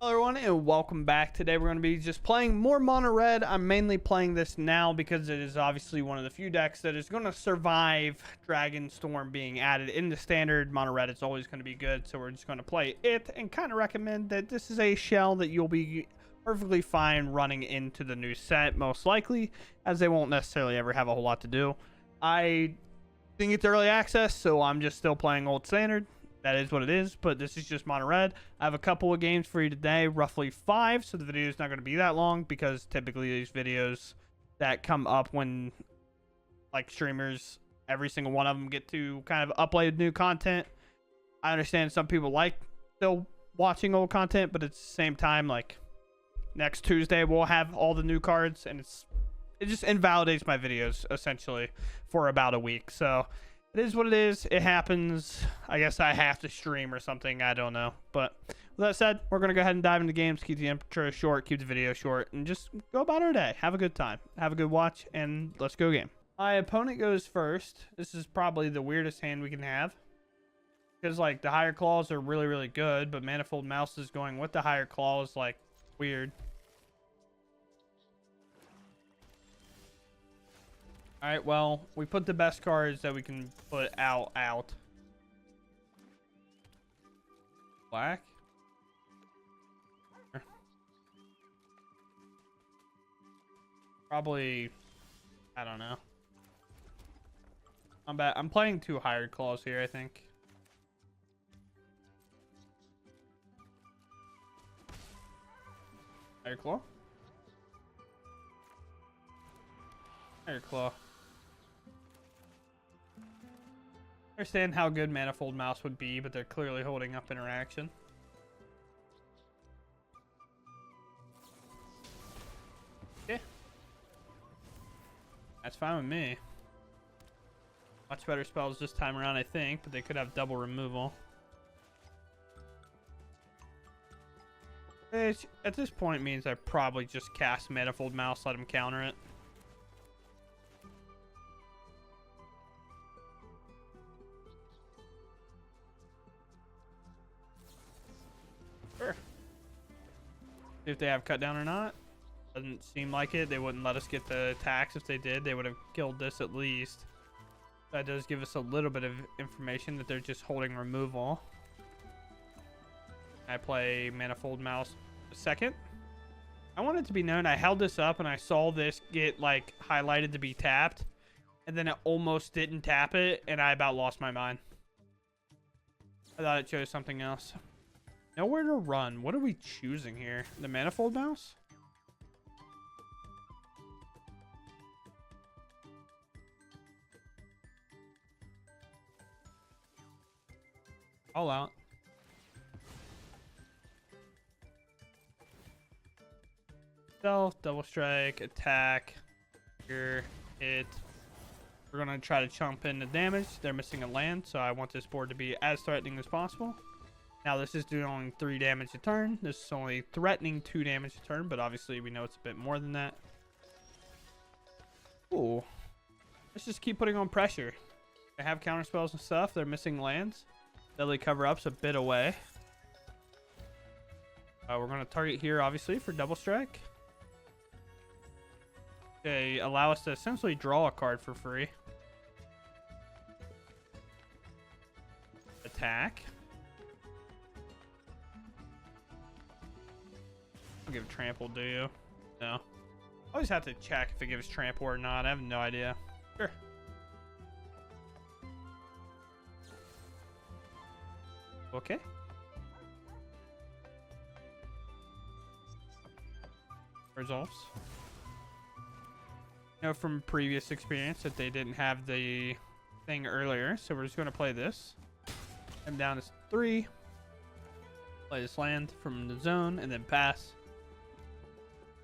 Hello everyone and welcome back. Today we're going to be just playing more mono red. I'm mainly playing this now because it is obviously one of the few decks that is going to survive Dragon Storm being added into standard. Mono red is always going to be good, so we're just going to play it and kind of recommend that this is a shell that you'll be perfectly fine running into the new set, most likely, as they won't necessarily ever have a whole lot to do. I think it's early access, so I'm just still playing old standard. That is what it is, but this is just mono red. I have a couple of games for you today, roughly 5, so the video is not going to be that long because typically these videos that come up when like streamers, every single one of them get to kind of upload new content. I understand some people like still watching old content, but at the same time, like next Tuesday we'll have all the new cards, and it just invalidates my videos essentially for about a week. So it is what it is. It happens. I guess I have to stream or something. I don't know. But with that said, we're going to go ahead and dive into games, keep the intro short, keep the video short, and just go about our day. Have a good time. Have a good watch, and let's go game. My opponent goes first. This is probably the weirdest hand we can have, because like the higher claws are really, really good, but Manifold Mouse is going with the higher claws, like weird. All right, well, we put the best cards that we can put out. Black? Probably, I don't know. I'm playing 2 higher claws here, I think. Higher claw? Higher claw. Understand how good Manifold Mouse would be, but they're clearly holding up interaction. Yeah. That's fine with me. Much better spells this time around, I think, but they could have double removal. Which, at this point, means I probably just cast Manifold Mouse, let him counter it. Sure. See if they have cut down or not. Doesn't seem like it. They wouldn't let us get the attacks. If they did, they would have killed this at least. That does give us a little bit of information that they're just holding removal. I play Manifold Mouse second. I want it to be known I held this up and I saw this get like highlighted to be tapped, and then it almost didn't tap it, and I about lost my mind. I thought it chose something else. Nowhere to run. What are we choosing here? The Manifold Mouse? All out. Stealth, double strike, attack, here, hit. We're going to try to chump in the damage. They're missing a land, so I want this board to be as threatening as possible. Now, this is doing 3 damage a turn. This is only threatening 2 damage a turn, but obviously we know it's a bit more than that. Ooh. Let's just keep putting on pressure. They have counter spells and stuff. They're missing lands. Deadly Cover-Up's a bit away. We're going to target here, obviously, for double strike. Okay, allow us to essentially draw a card for free. Attack. I'll give trample, do you? No. Always have to check if it gives trample or not. I have no idea. Sure. Okay. Resolves. I know from previous experience that they didn't have the thing earlier, so we're just going to play this. I'm down to 3. Play this land from the zone and then pass.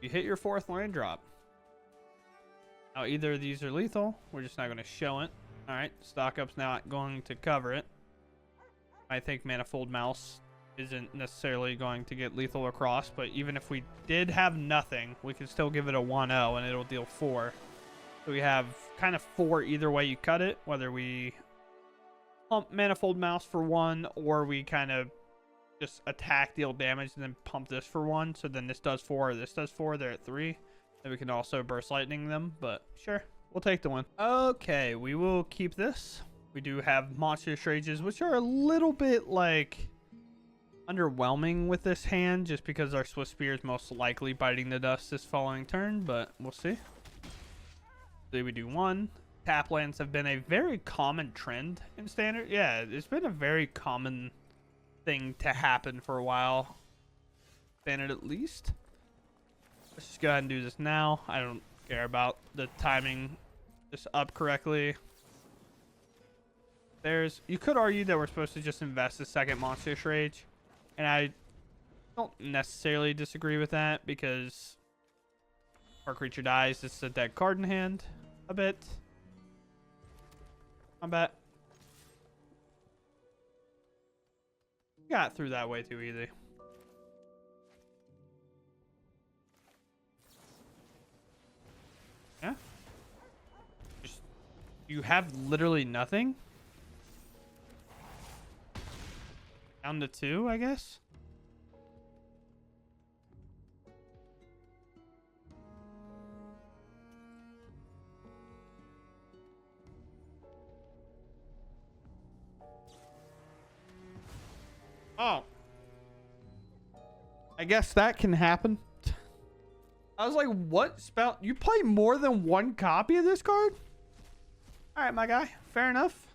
You hit your 4th land drop. Now either of these are lethal. We're just not going to show it. Alright, stock up's not going to cover it. I think Manifold Mouse isn't necessarily going to get lethal across, but even if we did have nothing, we can still give it a 1-0 and it'll deal 4. So we have kind of 4 either way you cut it, whether we pump Manifold Mouse for 1 or we kind of just attack, deal damage, and then pump this for 1. So then this does 4, this does 4. They're at 3. Then we can also burst lightning them, but sure, we'll take the 1. Okay, we will keep this. We do have monstrous rages, which are a little bit like underwhelming with this hand, just because our Swift Spear is most likely biting the dust this following turn, but we'll see. So we do 1. Tap lands have been a very common trend in Standard. Yeah, it's been a very common thing to happen for a while. Standard at least. Let's just go ahead and do this now. I don't care about the timing. Just up correctly. You could argue that we're supposed to just invest a second Monstrous Rage. And I don't necessarily disagree with that, because our creature dies. This is a dead card in hand. A bit. Combat. Got through that way too easy. Yeah. You have literally nothing. Down to 2, I guess. Oh. I guess that can happen. I was like, what spell? You play more than 1 copy of this card? Alright, my guy. Fair enough.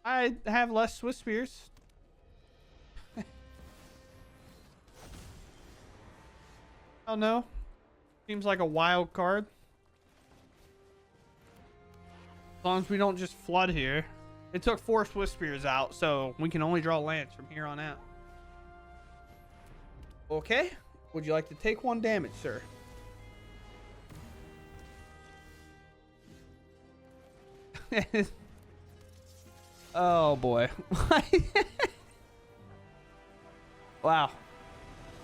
I have less Swift Spears. Oh no. Seems like a wild card. As long as we don't just flood here. It took 4 Swift Spears out, so we can only draw lands from here on out. Okay. Would you like to take 1 damage, sir? Oh boy. Wow.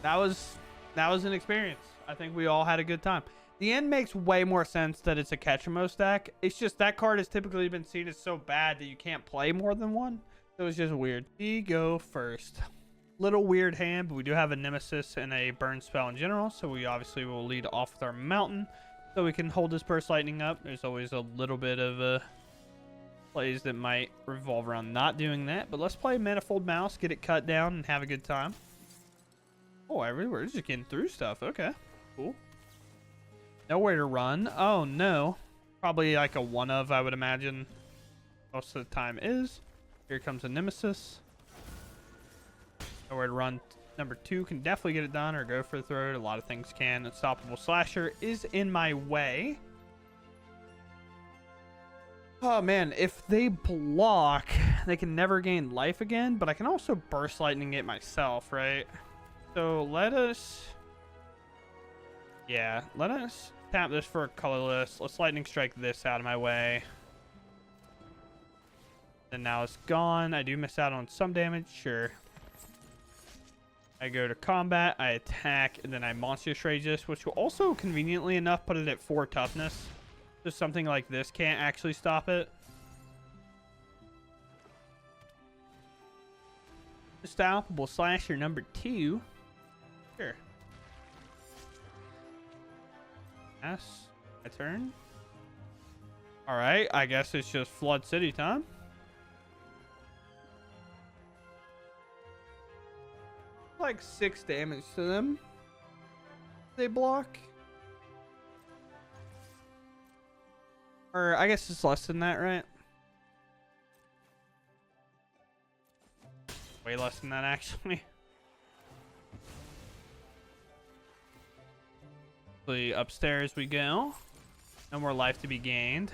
That was an experience. I think we all had a good time. The end makes way more sense that it's a Ketchamo stack. It's just that card has typically been seen as so bad that you can't play more than 1. So it's just weird. We go first. Little weird hand, but we do have a Nemesis and a burn spell in general. So we obviously will lead off with our mountain. So we can hold this burst lightning up. There's always a little bit of plays that might revolve around not doing that. But let's play Manifold Mouse, get it cut down, and have a good time. Oh, we're just getting through stuff. Okay, cool. Nowhere to run. Oh, no. Probably like a one of, I would imagine. Most of the time is. Here comes a Nemesis. Nowhere to run. Number 2 can definitely get it done or go for the throat. A lot of things can. Unstoppable Slasher is in my way. Oh, man. If they block, they can never gain life again. But I can also Burst Lightning it myself, right? So let us... Yeah, let us tap this for a colorless. Let's Lightning Strike this out of my way. And now it's gone. I do miss out on some damage, sure. I go to combat, I attack, and then I Monstrous Rage this, which will also, conveniently enough, put it at 4 toughness. So something like this can't actually stop it. Unstoppable Slasher number 2. Sure. Yes, my turn. Alright, I guess it's just Flood City time. Like 6 damage to them. They block. Or I guess it's less than that, right? Way less than that, actually. Upstairs we go. No more life to be gained.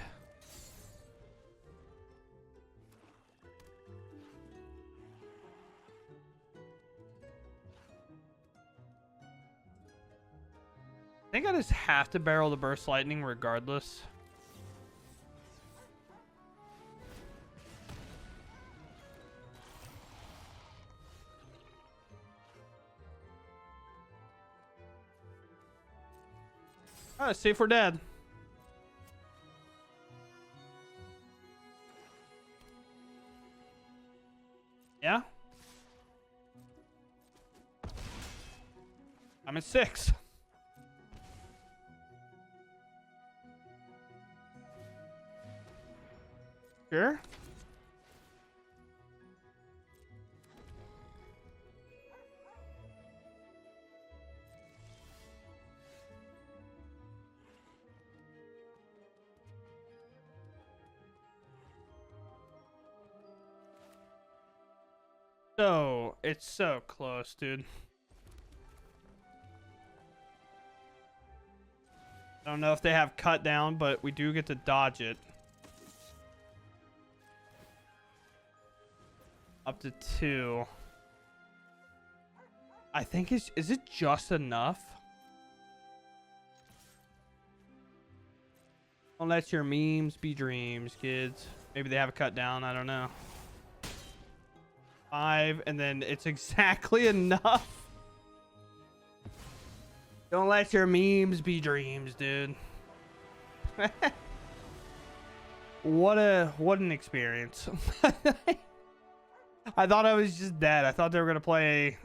I think I just have to barrel the Burst Lightning regardless. Oh, see if we're dead. Yeah. I'm at 6. Sure. So, it's so close, dude. I don't know if they have cut down, but we do get to dodge it. Up to 2. I think is it just enough? Don't let your memes be dreams, kids. Maybe they have a cut down, I don't know. 5, and then it's exactly enough. Don't let your memes be dreams, dude. What an experience. I thought I was just dead. I thought they were gonna play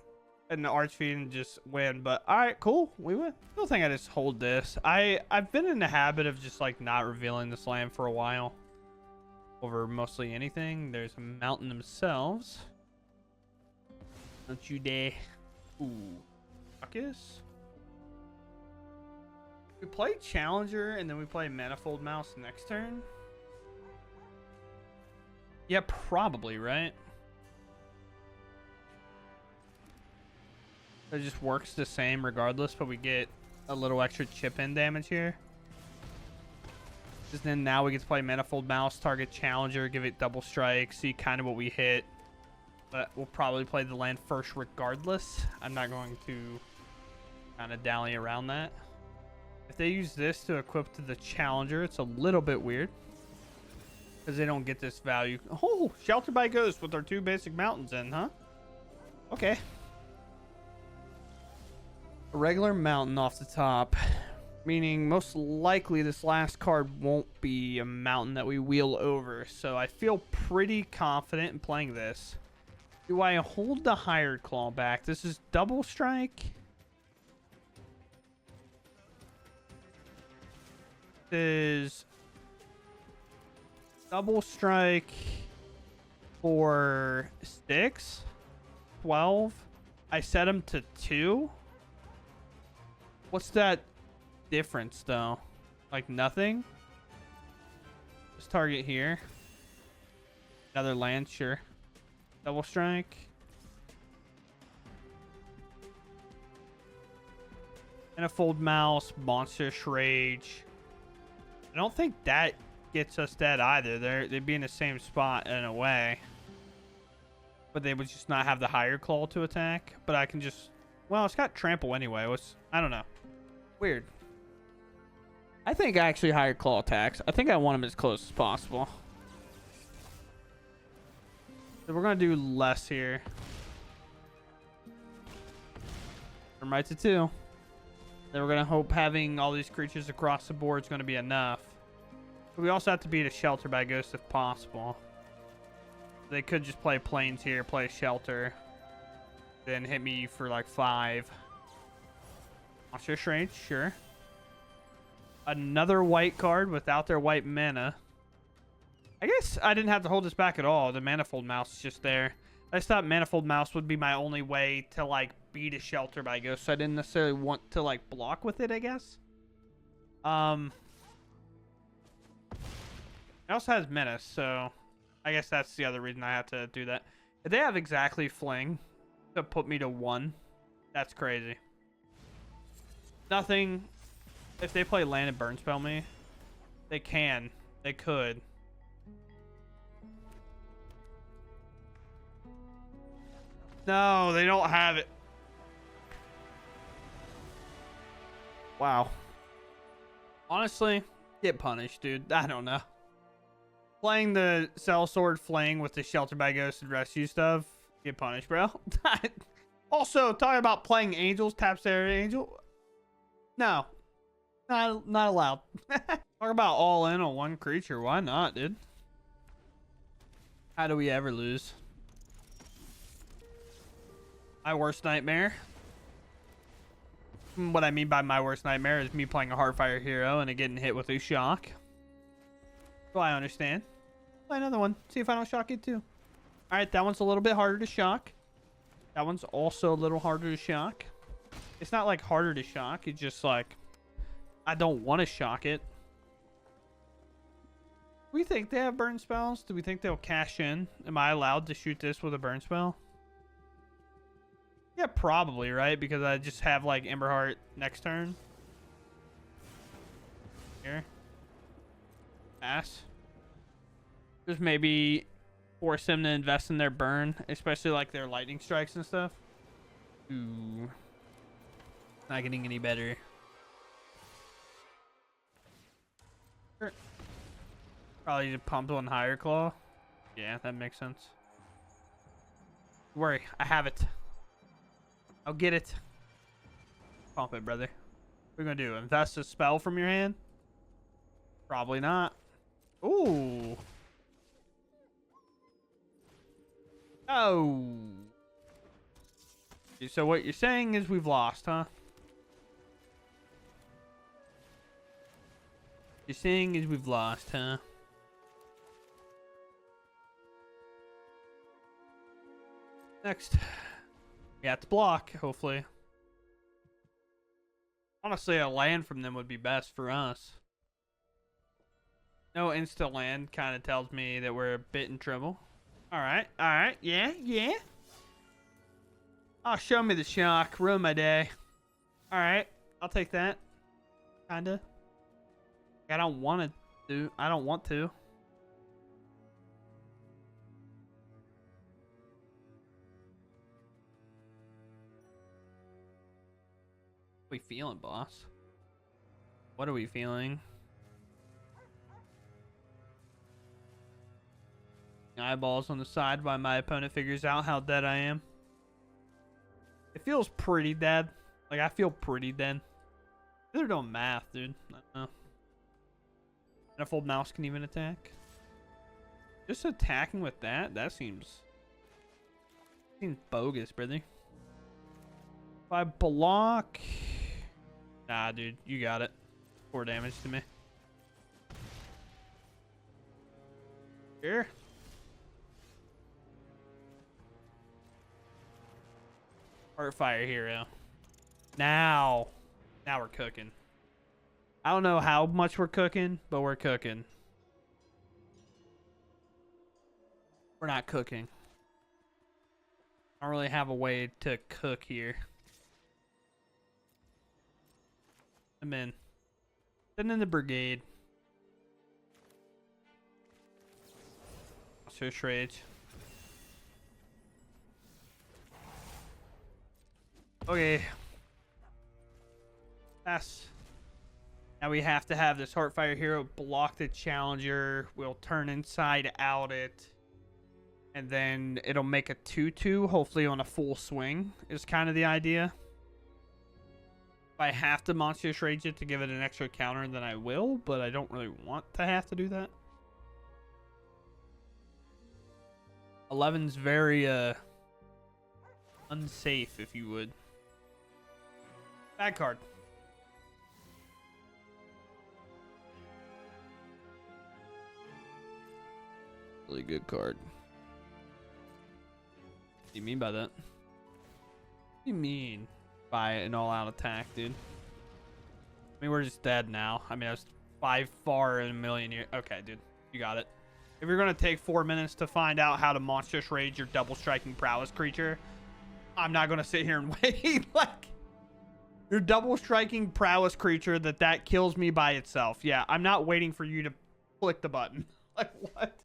an Archfiend and just win, but all right, cool, we win. I don't think I just hold this. I've been in the habit of just like not revealing this land for a while over mostly anything. There's a mountain themselves. Don't you dare. Ooh, Ruckus. We play Challenger and then we play Manifold Mouse next turn. Yeah, probably, right? It just works the same regardless, but we get a little extra chip in damage here. Because then now we get to play Manifold Mouse, target Challenger, give it double strike, see kind of what we hit. But we'll probably play the land first regardless. I'm not going to kind of dally around that. If they use this to equip to the Challenger, it's a little bit weird. Because they don't get this value. Oh, Shelter by Ghost with our 2 basic mountains in, huh? Okay. A regular mountain off the top. Meaning most likely this last card won't be a mountain that we wheel over. So I feel pretty confident in playing this. Do I hold the Hired Claw back? This is double strike. This is double strike for 6, 12. I set him to 2. What's that difference though? Like nothing? Just target here. Another land, sure. Double strike. Manifold Mouse, Monstrous Rage. I don't think that gets us dead either. They'd be in the same spot in a way. But they would just not have the Higher Claw to attack. But I can just... Well, it's got Trample anyway. I don't know. Weird. I think actually Higher Claw attacks. I think I want him as close as possible. So we're going to do less here. From right to 2. Then we're going to hope having all these creatures across the board is going to be enough. But we also have to beat a Shelter by Ghost if possible. They could just play Plains here, play Shelter. Then hit me for like 5. Monster Rage, sure. Another white card without their white mana. I guess I didn't have to hold this back at all. The Manifold Mouse is just there. I just thought Manifold Mouse would be my only way to like beat a Shelter by Ghost. So I didn't necessarily want to like block with it, I guess. It also has Menace, so I guess that's the other reason I have to do that. If they have exactly Fling to put me to 1, that's crazy. Nothing. If they play land and burn spell me, they can. They could. No, they don't have it. Wow. Honestly, get punished, dude. I don't know. Playing the Sellsword Fling with the Shelter by Ghost and Rescue stuff, get punished, bro. Also, talking about playing Angels, taps their Angel. No. Not allowed. Talk about all in on one creature. Why not, dude? How do we ever lose? My worst nightmare. What I mean by my worst nightmare is me playing a Heartfire hero and it getting hit with a shock. So I understand. Play another one. See if I don't shock it too. All right, that one's a little bit harder to shock. That one's also a little harder to shock. It's not like harder to shock. It's just like I don't want to shock it. Do we think they have burn spells? Do we think they'll cash in? Am I allowed to shoot this with a burn spell? Yeah, probably, right? Because I just have like Emberheart next turn. Here. Pass. Just maybe force them to invest in their burn, especially like their lightning strikes and stuff. Ooh. Not getting any better. Sure. Probably just pump one higher claw. Yeah, that makes sense. Don't worry, I have it. I'll get it. Pump it, brother. What are we gonna do? Invest a spell from your hand? Probably not. Ooh. Oh. So what you're saying is we've lost, huh? You're saying is we've lost, huh? Next. We have to block, hopefully. Honestly, a land from them would be best for us. No insta land kind of tells me that we're a bit in trouble. Alright, alright, yeah, yeah. Oh, show me the shock. Ruin my day. Alright, I'll take that. Kinda. I don't want to. I don't want to. What are we feeling, boss? What are we feeling? Eyeballs on the side while my opponent figures out how dead I am. It feels pretty dead. Like, I feel pretty dead. They're doing math, dude. I don't know. And a full mouse can even attack. Just attacking with that? That seems bogus, brother. If I block... Nah, dude. You got it. 4 damage to me. Here. Heartfire hero. Now we're cooking. I don't know how much we're cooking, but we're cooking. We're not cooking. I don't really have a way to cook here. I'm in. Send in the brigade. Search rage. Okay. Pass. Now we have to have this Heartfire hero block the challenger. We'll turn inside out it. And then it'll make a 2/2, hopefully on a full swing, is kind of the idea. If I have to Monstrous Rage it to give it an extra counter, then I will, but I don't really want to have to do that. 11's very unsafe, if you would. Bad card. Really good card. What do you mean by that? What do you mean by an all-out attack, dude? I mean, we're just dead now. I mean, I was by far in a million years. Okay, dude. You got it. If you're going to take 4 minutes to find out how to Monstrous Rage your double striking prowess creature, I'm not going to sit here and wait. Like, your double striking prowess creature that kills me by itself. Yeah, I'm not waiting for you to click the button. Like, what?